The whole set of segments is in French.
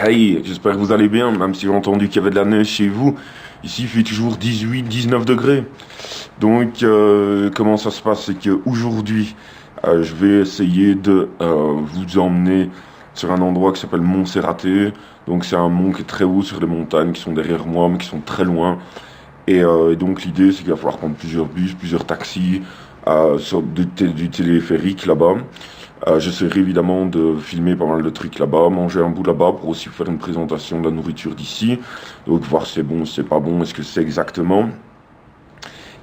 Hey, j'espère que vous allez bien, même si j'ai entendu qu'il y avait de la neige chez vous. Ici, il fait toujours 18-19 degrés. Donc, comment ça se passe? C'est qu'aujourd'hui, je vais essayer de vous emmener sur un endroit qui s'appelle Montserraté. Donc, c'est un mont qui est très haut sur les montagnes qui sont derrière moi, mais qui sont très loin. Et donc, l'idée, c'est qu'il va falloir prendre plusieurs bus, plusieurs taxis, sur du téléphérique là-bas. J'essaierai évidemment de filmer pas mal de trucs là-bas, manger un bout là-bas pour aussi faire une présentation de la nourriture d'ici. Donc voir si c'est bon, si c'est pas bon, est-ce que c'est exactement.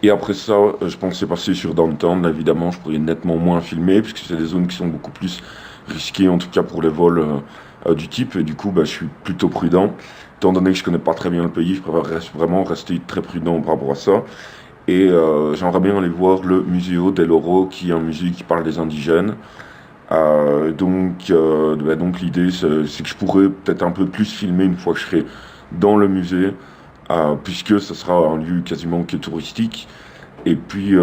Et après ça, je pensais passer sur Downtown. Là, évidemment, je pourrais nettement moins filmer puisque c'est des zones qui sont beaucoup plus risquées, en tout cas pour les vols du type. Et du coup, je suis plutôt prudent. Étant donné que je connais pas très bien le pays, je préfère vraiment rester très prudent par rapport à ça. Et j'aimerais bien aller voir le Museo del Oro, qui est un musée qui parle des indigènes. Donc l'idée c'est que je pourrais peut-être un peu plus filmer une fois que je serai dans le musée, puisque ce sera un lieu quasiment que touristique. Et puis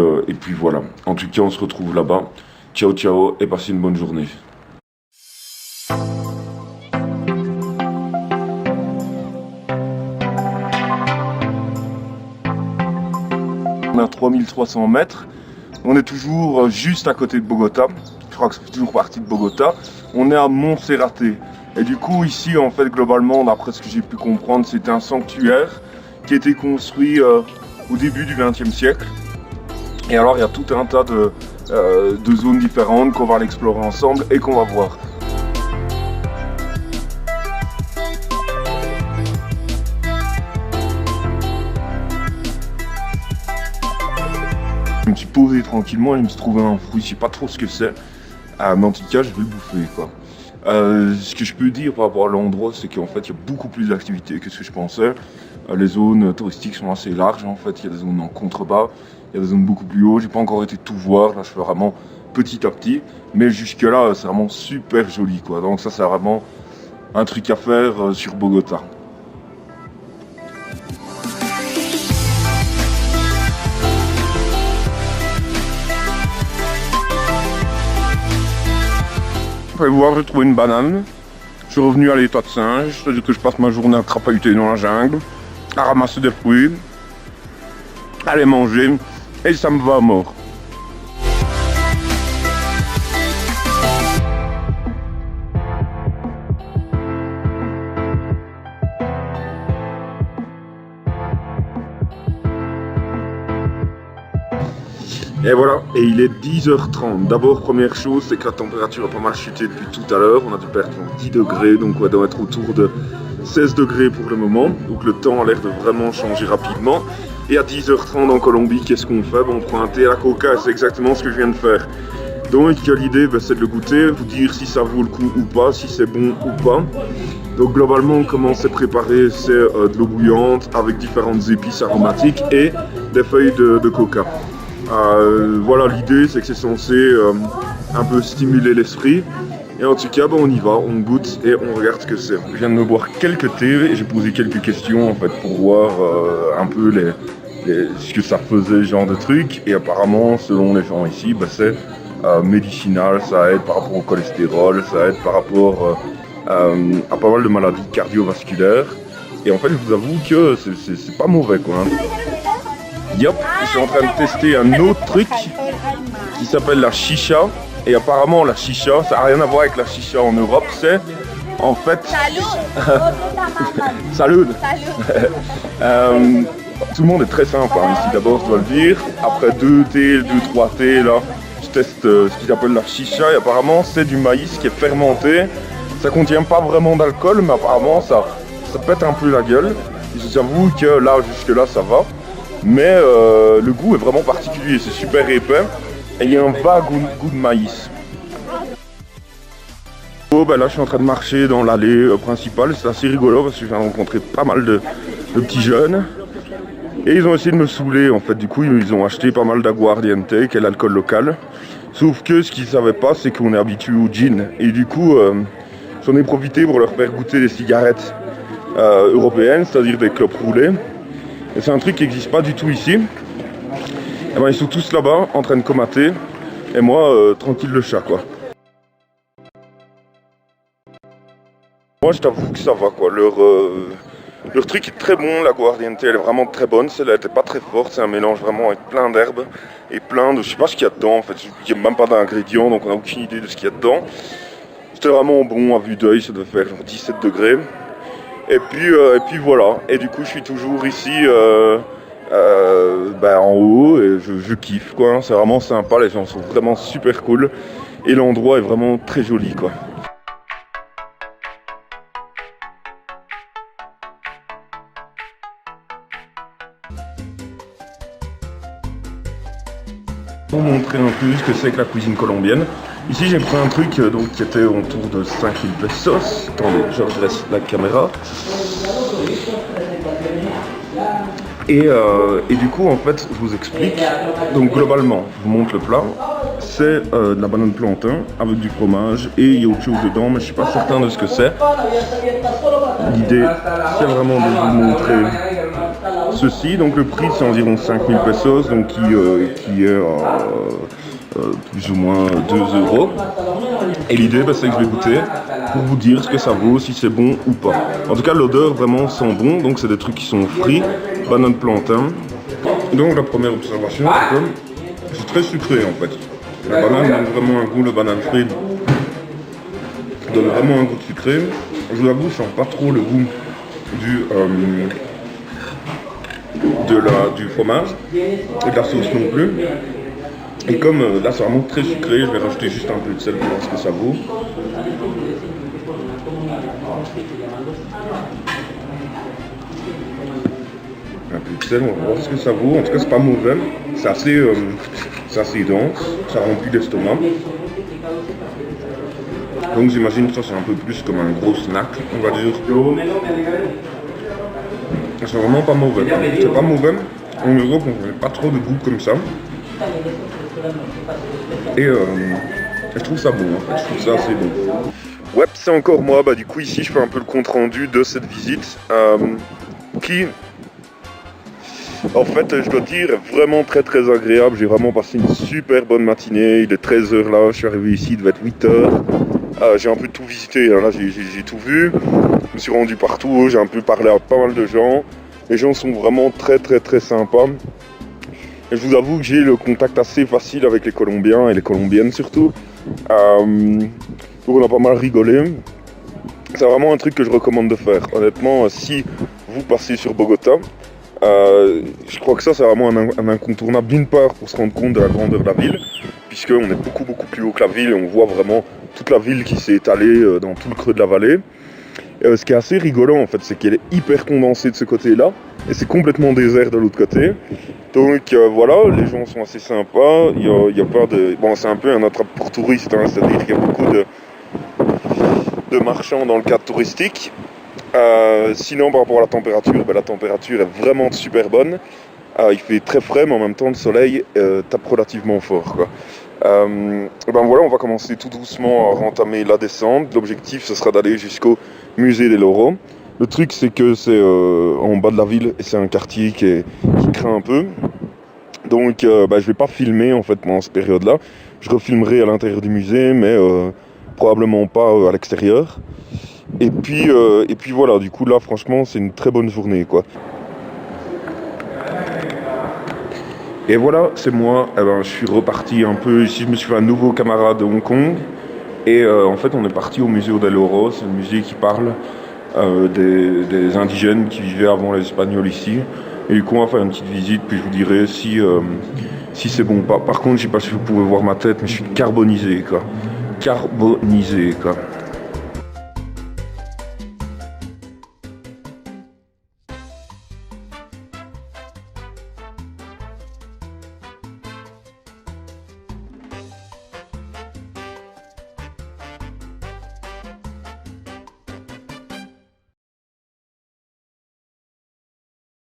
voilà. En tout cas, on se retrouve là-bas. Ciao ciao et passez une bonne journée. On est à 3300 mètres. On est toujours juste à côté de Bogota. Je crois que c'est toujours parti de Bogota. On est à Montserraté. Et du coup, ici, en fait, globalement, d'après ce que j'ai pu comprendre, c'était un sanctuaire qui a été construit au début du XXe siècle. Et alors, il y a tout un tas de zones différentes qu'on va aller explorer ensemble et qu'on va voir. Je me suis posé tranquillement et je me suis trouvé un fruit, je sais pas trop ce que c'est. Mais en tout cas, je vais le bouffer, quoi. Ce que je peux dire par rapport à l'endroit, c'est qu'en fait, il y a beaucoup plus d'activités que ce que je pensais. Les zones touristiques sont assez larges, en fait. Il y a des zones en contrebas, il y a des zones beaucoup plus hautes. J'ai pas encore été tout voir, là, je fais vraiment petit à petit. Mais jusque-là, c'est vraiment super joli, quoi. Donc ça, c'est vraiment un truc à faire sur Bogota. Vous pouvez voir, j'ai trouvé une banane. Je suis revenu à l'état de singe, c'est-à-dire que je passe ma journée à crapahuter dans la jungle, à ramasser des fruits, à les manger, et ça me va à mort. Et voilà, et il est 10h30. D'abord, première chose, c'est que la température a pas mal chuté depuis tout à l'heure. On a dû perdre 10 degrés, donc on doit être autour de 16 degrés pour le moment. Donc le temps a l'air de vraiment changer rapidement. Et à 10h30 en Colombie, qu'est-ce qu'on fait? On prend un thé à la coca, c'est exactement ce que je viens de faire. Donc l'idée, c'est de le goûter, vous dire si ça vaut le coup ou pas, si c'est bon ou pas. Donc globalement, comment c'est préparé? C'est de l'eau bouillante avec différentes épices aromatiques et des feuilles de coca. Voilà, l'idée c'est que c'est censé un peu stimuler l'esprit. Et en tout cas, on y va, on goûte et on regarde ce que c'est. Je viens de me boire quelques thés et j'ai posé quelques questions en fait pour voir un peu ce que ça faisait, ce genre de truc. Et apparemment, selon les gens ici, c'est médicinal, ça aide par rapport au cholestérol, ça aide par rapport à pas mal de maladies cardiovasculaires. Et en fait, je vous avoue que c'est pas mauvais, quoi. Yep, je suis en train de tester un autre truc qui s'appelle la chicha. Et apparemment la chicha, ça n'a rien à voir avec la chicha en Europe, c'est en fait... Salut. Tout le monde est très sympa ici, d'abord je dois le dire. Après 2-3 thés là, je teste ce qu'ils appellent la chicha. Et apparemment c'est du maïs qui est fermenté. Ça contient pas vraiment d'alcool, mais apparemment ça pète un peu la gueule. J'avoue que là, jusque là ça va. Mais le goût est vraiment particulier, c'est super épais et il y a un vague goût de maïs. Là je suis en train de marcher dans l'allée principale, c'est assez rigolo parce que je viens de rencontrer pas mal de petits jeunes. Et ils ont essayé de me saouler en fait, du coup ils ont acheté pas mal d'aguardiente qui est l'alcool local. Sauf que ce qu'ils ne savaient pas c'est qu'on est habitué au gin. Et du coup j'en ai profité pour leur faire goûter des cigarettes européennes, c'est-à-dire des clopes roulées. Et c'est un truc qui n'existe pas du tout ici. Et ils sont tous là-bas en train de comater. Et moi, tranquille le chat, quoi. Moi je t'avoue que ça va quoi, leur truc est très bon, la Guardiente elle est vraiment très bonne, celle-là elle était pas très forte, c'est un mélange vraiment avec plein d'herbes et plein de, je sais pas ce qu'il y a dedans en fait, il n'y a même pas d'ingrédients donc on n'a aucune idée de ce qu'il y a dedans. C'était vraiment bon à vue d'œil, ça devait faire genre 17 degrés. Et puis voilà, et du coup je suis toujours ici en haut et je kiffe quoi, c'est vraiment sympa, les gens sont vraiment super cool et l'endroit est vraiment très joli quoi. Pour montrer un peu ce que c'est que la cuisine colombienne. Ici j'ai pris un truc donc, qui était autour de 5000 pesos. Attendez, je redresse la caméra. Et du coup en fait je vous explique. Donc globalement, je vous montre le plat. C'est de la banane plantain avec du fromage et il y a autre chose dedans mais je suis pas certain de ce que c'est. L'idée c'est vraiment de vous montrer ceci, donc le prix c'est environ 5000 pesos, donc qui est plus ou moins 2 euros. Et l'idée c'est que je vais goûter pour vous dire ce que ça vaut, si c'est bon ou pas. En tout cas l'odeur vraiment sent bon, donc c'est des trucs qui sont frits, banane plantain. Donc la première observation c'est que c'est très sucré en fait. La banane donne vraiment un goût, le banane frit donne vraiment un goût de sucré. Je vous avoue, je sens pas trop le goût du fromage et de la sauce non plus. Et comme là c'est vraiment très sucré, je vais rajouter juste un peu de sel pour voir ce que ça vaut. Un peu de sel, on va voir ce que ça vaut. En tout cas c'est pas mauvais, c'est assez dense, ça remplit l'estomac. Donc j'imagine que ça c'est un peu plus comme un gros snack, on va dire. C'est vraiment pas mauvais. C'est pas mauvais. En Europe, on n'a pas trop de goût comme ça. Et je trouve ça bon, en fait. Je trouve ça assez bon. Ouais, c'est encore moi. Bah, du coup, ici, je fais un peu le compte-rendu de cette visite. Qui, en fait, je dois dire, est vraiment très très agréable. J'ai vraiment passé une super bonne matinée. Il est 13h là. Je suis arrivé ici, il devait être 8h. J'ai un peu tout visité. Là, j'ai tout vu. Je me suis rendu partout, j'ai un peu parlé à pas mal de gens. Les gens sont vraiment très très très sympas. Et je vous avoue que j'ai le contact assez facile avec les Colombiens et les Colombiennes surtout. Donc on a pas mal rigolé. C'est vraiment un truc que je recommande de faire. Honnêtement, si vous passez sur Bogota, je crois que ça c'est vraiment un incontournable. D'une part pour se rendre compte de la grandeur de la ville, puisqu'on est beaucoup plus haut que la ville et on voit vraiment toute la ville qui s'est étalée dans tout le creux de la vallée. Ce qui est assez rigolant en fait, c'est qu'elle est hyper condensée de ce côté-là et c'est complètement désert de l'autre côté. Donc voilà, les gens sont assez sympas. Il y a pas de, bon, c'est un peu un attrape pour touristes, hein, c'est-à-dire qu'il y a beaucoup de marchands dans le cadre touristique. Sinon, par rapport à la température, la température est vraiment super bonne. Il fait très frais, mais en même temps, le soleil tape relativement fort, quoi. Voilà, on va commencer tout doucement à entamer la descente. L'objectif, ce sera d'aller jusqu'au musée des Loros. Le truc, c'est que c'est en bas de la ville et c'est un quartier qui craint un peu. Donc, je vais pas filmer en fait pendant cette période-là. Je refilmerai à l'intérieur du musée, mais probablement pas à l'extérieur. Et puis voilà. Du coup, là, franchement, c'est une très bonne journée, quoi. Et voilà, c'est moi, je suis reparti un peu, ici je me suis fait un nouveau camarade de Hong Kong. Et en fait on est parti au musée del Oro, c'est un musée qui parle des indigènes qui vivaient avant les Espagnols ici. Et du coup on va faire une petite visite, puis je vous dirai si c'est bon ou pas. Par contre je sais pas si vous pouvez voir ma tête, mais je suis carbonisé quoi. Carbonisé quoi.